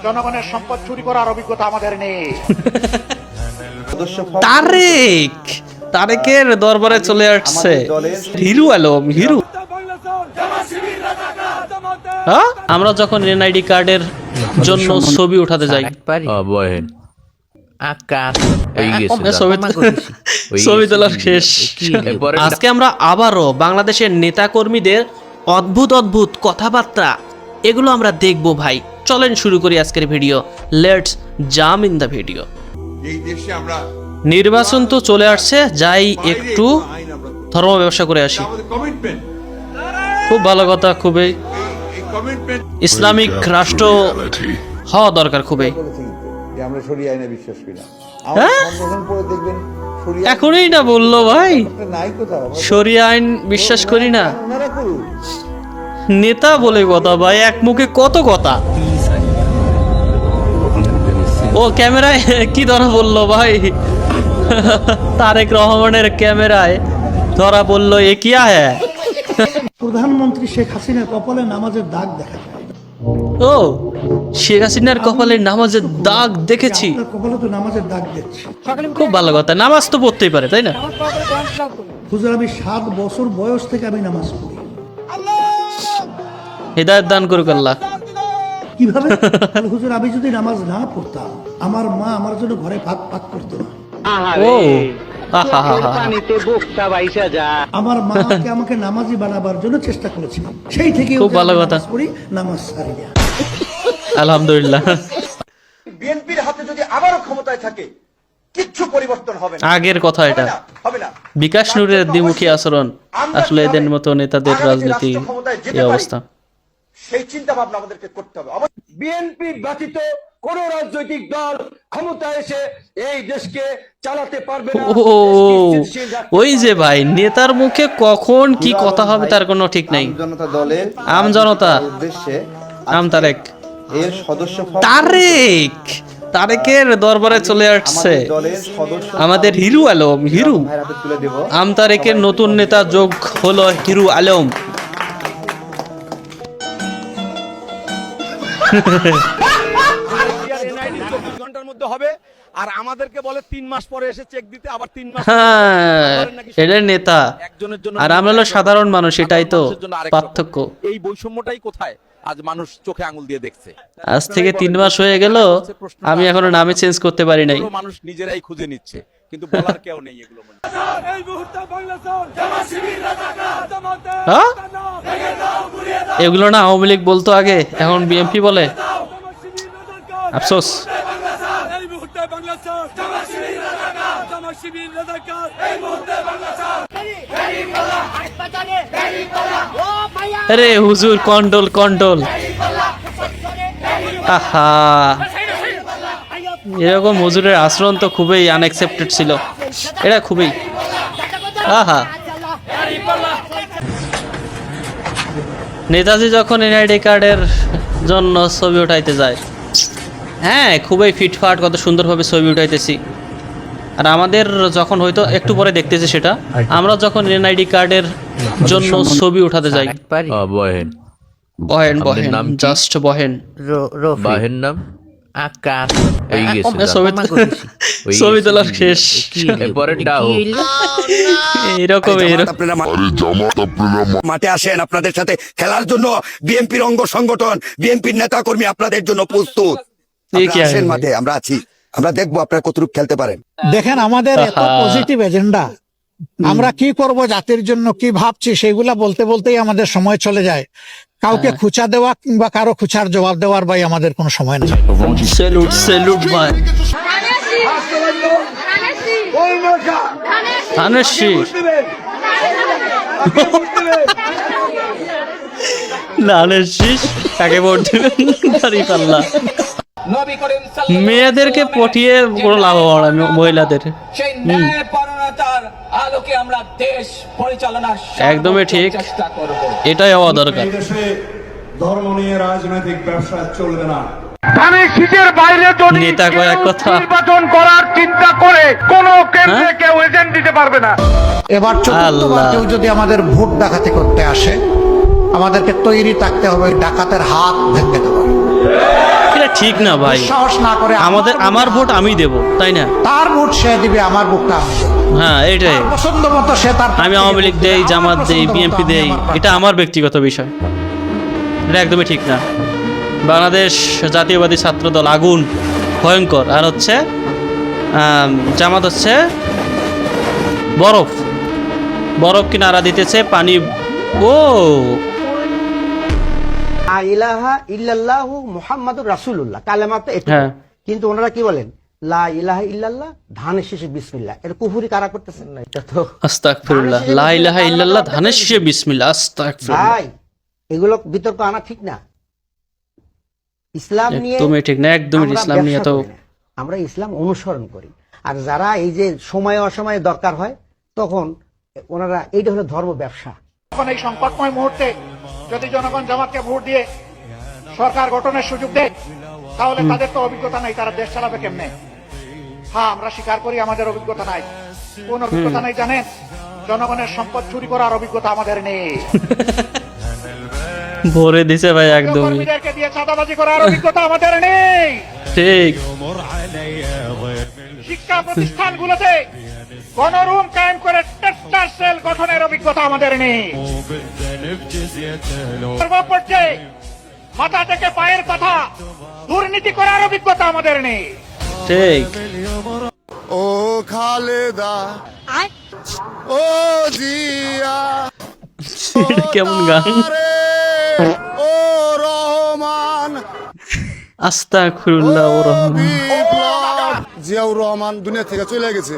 জনগণের সম্পদ চুরি করার অভিজ্ঞতা আমাদের নেই। তারেকের দরবারে চলে আসছে হিরু আলম। হিরু আমরা যখন এনআইডি কার্ডের জন্য ছবি উঠাতে যাই, ছবি তোলার শেষ। আজকে আমরা আবারও বাংলাদেশের নেতা কর্মীদের অদ্ভুত অদ্ভুত কথাবার্তা এগুলো আমরা দেখবো ভাই। চলেন শুরু করি আজকের video. Let's jump in the video. এই দেশে আমরা নির্বাচন তো চলে আসছে, যাই একটু ধর্ম ব্যবসা করে আসি। কমিটমেন্ট, খুব ভালো কথা, খুবই এই কমিটমেন্ট ইসলামিক রাষ্ট্র হওয়া দরকার খুবই। যে আমরা শরিয়া আইনে বিশ্বাস করি না। হ্যাঁ? সংশোধন করে দেখবেন শরিয়া এখনই না বললো ভাই নাই কোথাও। শরিয়া আইন বিশ্বাস করি না। ওনারা করুন। নেতা বলে কথা ভাই, এক মুখে কত কথা। ও ক্যামেরায় কি ধরা বললো ভাই? তারেক রহমানের ক্যামেরায় ধরা বললো এ কিয়া হ্যাঁ। প্রধানমন্ত্রী শেখ হাসিনার কপালে নামাজের দাগ দেখা যায়। ও শেখ হাসিনার কপালে নামাজের দাগ দেখেছি। আপনার কপালে তো নামাজের দাগ দেখছি। খুব ভালো কথা, নামাজ তো পড়তেই পারে তাই না? হুজুর আমি 7 বছর বয়স থেকে আমি নামাজ পড়ি। হৃদায়ত দান করুক আল্লাহ। কিভাবে? তাহলে হুজুর আমি যদি নামাজ না পড়তাম, আমার মা আমার জন্য ঘরে ভাত পাক করতো না। ও আহা হা হা। আমার মাকে আমাকে নামাজি বানাবার জন্য চেষ্টা করেছিল। সেই থেকে খুব ভালো কথা। পড়ি, নামাজ ছাড়ি না। আলহামদুলিল্লাহ। বিএনপির হাতে যদি আবারও ক্ষমতায় থাকে কিচ্ছু পরিবর্তন হবে না। আগের কথা এটা। হবে না। বিকাশ নূরের দ্বিমুখী আচরণ, আসলে এদের মতো নেতাদের রাজনীতি এই অবস্থা। সেই চিন্তা ভাবনা আমাদেরকে করতে হবে। বিএনপি ব্যতীত কোন রাজনৈতিক দল ক্ষমতায় এসে এই দেশকে চালাতে পারবে না। ও ওই যে ভাই, নেতার মুখে কখন কি কথা হবে তার কোনো ঠিক নাই। জনতা দলের আম জনতা উদ্দেশ্যে আম তারেক এর সদস্য তারেকের দরবারে চলে আসছে দলের সদস্য আমাদের হিরু আলম। হিরু ভাইয়ের হাতে তুলে দেব। আম তারেকের নতুন নেতা যোগ হলো হিরু আলম। ঘন্টার মধ্যে হবে আর আমাদেরকে বলে 3 মাস পরে এসে চেক দিতে, আবার 3 মাস। হ্যাঁ এটা নেতা একজনের জন্য আর আমরা হলো সাধারণ মানুষ, এটাই তো পার্থক্য। এই বৈষম্যটাই কোথায় আজ মানুষ চোখে আঙুল দিয়ে দেখছে। আজ থেকে 3 মাস হয়ে গেল, আমি এখনো নামে চেঞ্জ করতে পারি নাই। মানুষ নিজেরাই খুঁজে নিচ্ছে, কিন্তু বলার কেউ নেই এগুলো। এই মুহূর্তে বাংলাদেশ জামাত শিবির রাজাকার জামাতে হ্যাঁ? এগুলো না আওয়ামী লীগ বলতো আগে, এখন বিএনপি বলে। আফসোস। এই মুহূর্তে বাংলাদেশ জামাত শিবির রাজাকার জামাত শিবির রাজাকার এই মুহূর্তে বাংলাদেশ আরে হুজুর কন্ট্রোল কন্ট্রোল। আহা এরকম হুজুরের আচরণ তো খুবই আনএক্সেপ্টেড ছিল, এটা খুবই। আহা নেতাজি যখন এনআইডি কার্ডের জন্য ছবি উঠাইতে যায়, হ্যাঁ খুবই ফিটফাট কত সুন্দরভাবে ছবি উঠাইতেছি। আর আমাদের যখন হয়তো একটু পরে দেখতেছি সেটা, আমরা যখন এনআইডি কার্ডের জন্য ছবি উঠাতে যাই, বহেন বহেন আপনার বহেন নাম কি? জাস্ট বহেন। বাহের নাম আকাশ হয়ে গেছে যা। ছবি তোলার শেষ। এরপরেরটা হোক। এরকম এরকম আপনারা মাঠে আসেন, আপনাদের সাথে খেলার জন্য বিএনপির অঙ্গ সংগঠন বিএনপির নেতা কর্মী আপনাদের জন্য প্রস্তুত। আপনারা আসেন মাঠে, আমরা আছি, আমরা দেখবো আপনারা কতটুকু খেলতে পারেন। দেখেন আমাদের এত পজিটিভ এজেন্ডা, আমরা কি করব জাতির জন্য কি ভাবছি সেগুলা বলতে বলতেই আমাদের সময় চলে যায়। কাউকে খুচা দেওয়া কিংবা কারো খুচার জবাব দেওয়ার ভাই আমাদের কোনো সময় নেই। স্যালুট স্যালুট ভাই। ধানের শীষ ধানের শীষ কাকে ভোট দেবেন? দাঁড়িপাল্লা। মেয়েদেরকে পটিয়ে কোনো লাভ হবে না, মহিলাদের। একদমই ঠিক, এটাই হওয়া দরকার। ধর্ম নিয়ে রাজনৈতিক ব্যবসা চলবে না। নেতা কয়েক কথা নির্বাচন করার চিন্তা করে কোন কেন্দ্রে কেউ এজেন্ট দিতে পারবে না। এবার চতুর্থবার কেউ যদি আমাদের ভোট ডাকাতি করতে আসে, আমাদেরকে তৈরি থাকতে হবে ডাকাতের হাত ভেঙে দেওয়ার। এটা ঠিক না ভাই, সাহস না করে আমার ভোট আমি দেব, তাই না? তার ভোট সে দিবে, আমার ভোটটা আমি দেব। হ্যাঁ এটাই। তার পছন্দ মতো সে তার আমি আওয়ামী লীগ দেই, আমার জামাত দেই, পছন্দ মতো বিএনপি আমি দেই, আমার এটা আমার ব্যক্তিগত বিষয়। এটা একদমই ঠিক না। বাংলাদেশ জাতীয়বাদী ছাত্র দল আগুন, ভয়ঙ্কর। আর হচ্ছে জামাত হচ্ছে বরফ, বরফ কি নাড়া দিতেছে পানি। ও লা ইলাহা ইল্লাল্লাহু মুহাম্মাদুর রাসূলুল্লাহ, কালেমা তো এটা। হ্যাঁ। কিন্তু ওনারা কি বলেন? লা ইলাহা ইল্লাল্লাহ ধানের শেষে বিসমিল্লাহ। এটা কুফরি কারা করতেছেন? না এটা তো আস্তাগফিরুল্লাহ, লা ইলাহা ইল্লাল্লাহ ধানের শেষে বিসমিল্লাহ, আস্তাগফিরুল্লাহ। ভাই এগুলো বিতর্ক আনা ঠিক না। ইসলাম নিয়ে একদমই ঠিক না, একদমই আমরা ইসলাম নিয়ে ব্যবসা তো করি না। আমরা ইসলাম অনুসরণ করি। আর যারা এই যে সময় অসময়ে দরকার হয় তখন ওনারা, এইটা হলো ধর্ম ব্যবসা। এখন এই সংকটময় মুহূর্তে যদি জনগণ জামাতকে ভোট দিয়ে সরকার গঠনের সুযোগ দেয়, তাহলে তাদের তো অভিজ্ঞতা নাই, তারা দেশ চালাবে কেমনে? হ্যাঁ, আমরা স্বীকার করি আমাদের অভিজ্ঞতা নাই। কোন অভিজ্ঞতা নাই জানেন? জনগণের সম্পদ চুরি করার অভিজ্ঞতা আমাদের নেই। ভরে দিছে ভাই একদমই কর্মীদেরকে দিয়ে চাঁদাবাজি করার অভিজ্ঞতা আমাদের নেই। ঠিক। শিক্ষা প্রতিষ্ঠানগুলোতে গণরুম কায়েম করে টেস্টার সেল গঠনের অভিজ্ঞতা আমাদের নেই। সর্বপর্যায়ে মাথা থেকে পায়ের কথা দুর্নীতি করার অভিজ্ঞতা আমাদের নেই। ঠিক। ও খালেদা, ও জিয়া, কেমন গান! ও রহমান, আস্তাগফিরুল্লাহ ও রহমান। বিপ্লব। জিয়াউর রহমান দুনিয়া থেকে চলে গেছে।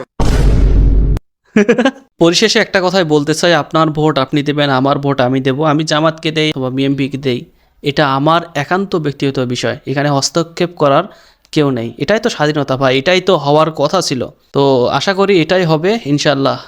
পরিশেষে একটা কথাই বলতে চাই, আপনার ভোট আপনি দেবেন, আমার ভোট আমি দেব। আমি জামাতকে দেই অথবা বিএনপিকে দেই, এটা আমার একান্ত ব্যক্তিগত বিষয়। এখানে হস্তক্ষেপ করার কেউ নেই। এটাই তো স্বাধীনতা ভাই, এটাই তো হওয়ার কথা ছিল। তো আশা করি এটাই হবে ইনশাল্লাহ।